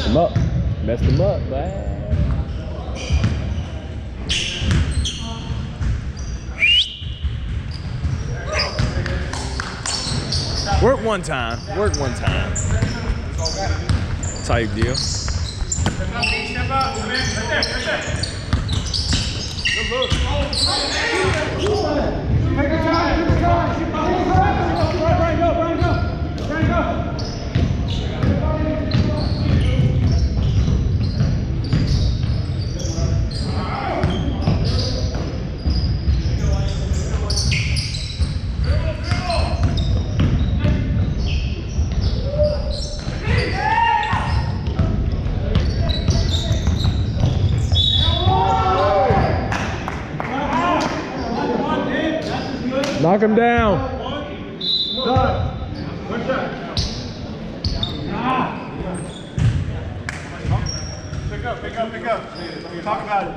him up. Messed him up, man. Work one time. Work one time. Type deal. Step up, step up. Come in. Right there, right there. Good look. Take your time, take your time. Brian, go, Brian, go. Brian, go. Knock him down. Pick up, pick up, pick up. Talk about it.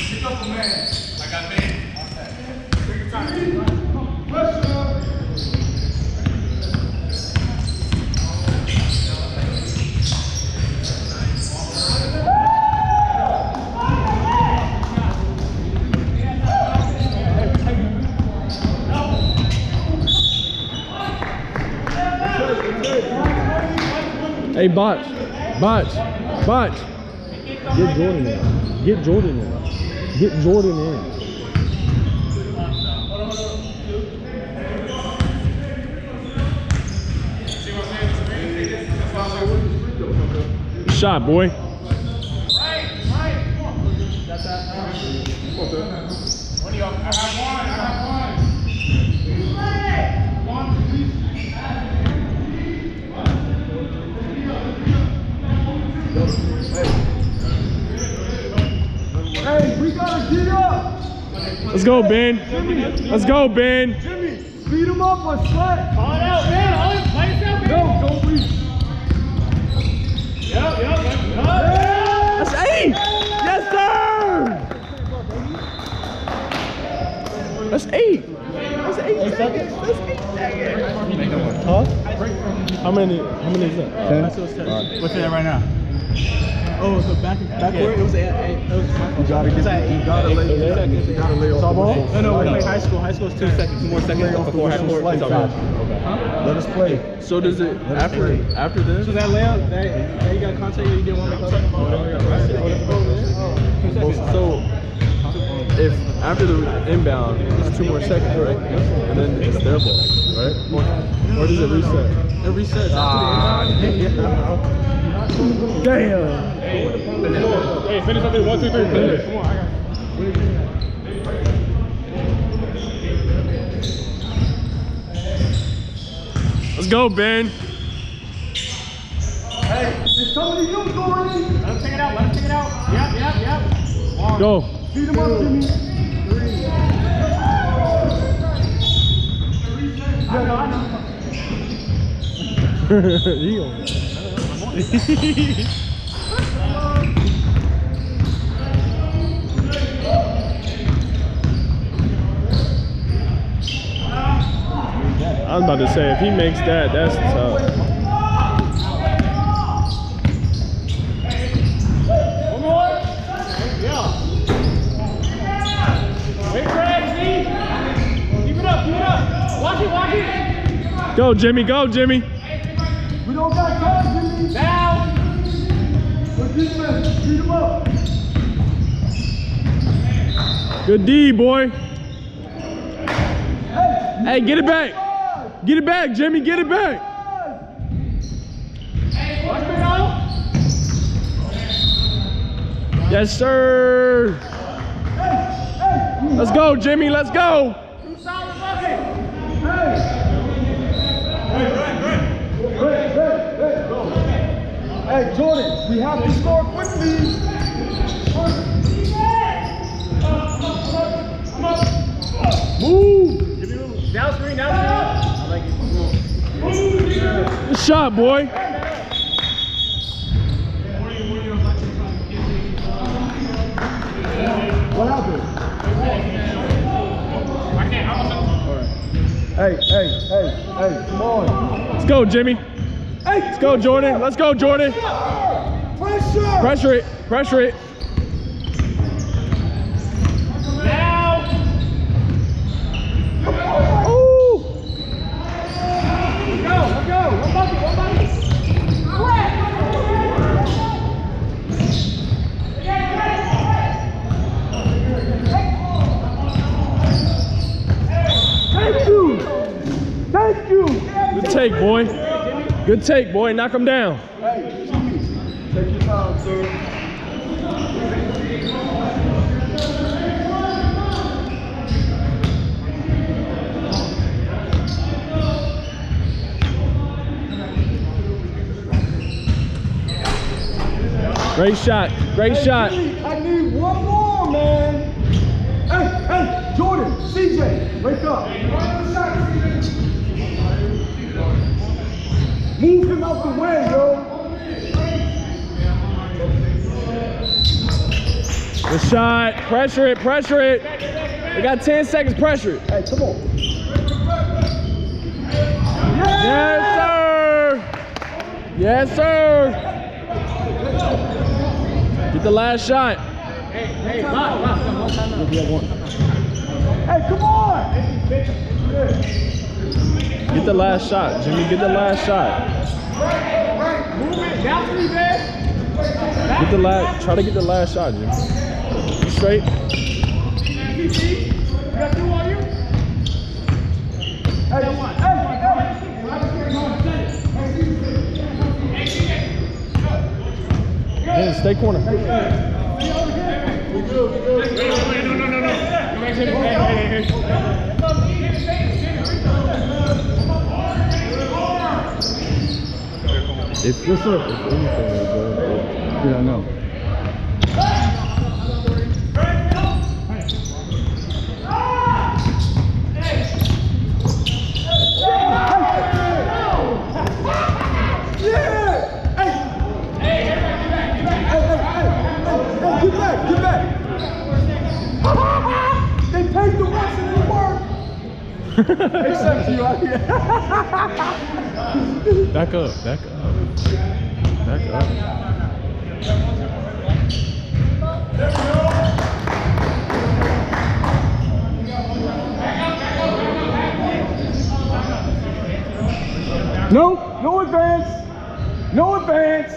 Pick up the man. I got man. Take your time. Hey, Botch. Get Jordan in. Get Jordan in. Get Jordan in. Shot, boy. Right. That's that. One of y'all. I have one. Hey, we gotta get up! Let's go, Ben. Let's go, Ben. Jimmy, speed him up or sweat! Call it out, man! Play it out, man! No, don't reach! Yep. That's 8! Yes, sir! That's 8! That's 8 seconds! That's 8 seconds! Huh? How many is that? 10. What's it right now? Oh, so backward, it was 8. You gotta lay off. No, we play high school. High school is 2 seconds, 2 more seconds before half court. Let us play. So does it after this? So that layout, that you got contact, you get one. So if after the inbound, it's 2 more seconds, right? And then it's their ball, right? Or does it reset? It resets after the inbound. Damn. Hey, finish up there. 1, 2, 3. Finish. Come on, I got it. Let's go, Ben. Hey, it's coming to you, Jordan. Let him take it out. Yep. One. Go. Speed him up, Jimmy. 3. I know. I was about to say, if he makes that, that's tough. One more. Yeah. Wait for it, see? Keep it up. Watch it. Go, Jimmy. We don't got time, Jimmy. Down. Good defense. Beat him up. Good D, boy. Hey, get it back. Get it back, Jimmy. Get it back. Watch me now. Yes, sir. Let's go, Jimmy. Let's go. Two solid buckets. Hey, Jordan, we have to score quickly. Move. Down screen. I like it. Good shot, boy. What happened? Hey, come on. Let's go, Jimmy. Hey, Let's go, Jordan. Let's go, Jordan. Pressure. Pressure it. Pressure it. Now. Ooh. Let's go. One bucket. Thank you. Good take, boy. Good take, boy. Knock him down. Hey, Jimmy, take your time, sir. Great shot. Great shot. I need one more, man. Hey, Jordan, CJ, wake up. Move him out the way, yo. Good shot. Pressure it. Pressure it. We got 10 seconds. Pressure it. Hey, come on. Yes, sir. Yes, sir. Get the last shot. Hey, Bob, one time out. Hey, come on. Get the last shot, Jimmy. Get the last shot. Move it. Down 3, man. Get the last. Try to get the last shot, Jimmy. Straight. You got 2 on you? Hey, Man, stay corner. No. If yes, sir. If anything, yeah, I know. Get back! They paid the ones that didn't work! Except you out here. Back up. Back up. Back up. No advance! No advance!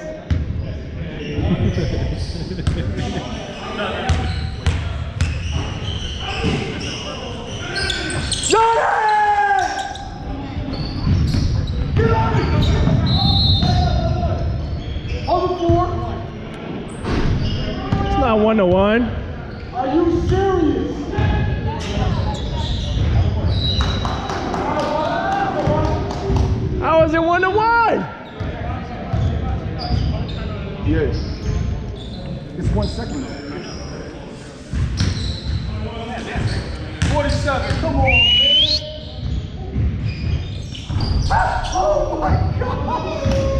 Get on it! On the floor! It's not 1-to-1. Are you serious? How is it 1-to-1? Yes. It's 1 second. 47, come on, man. Oh my God.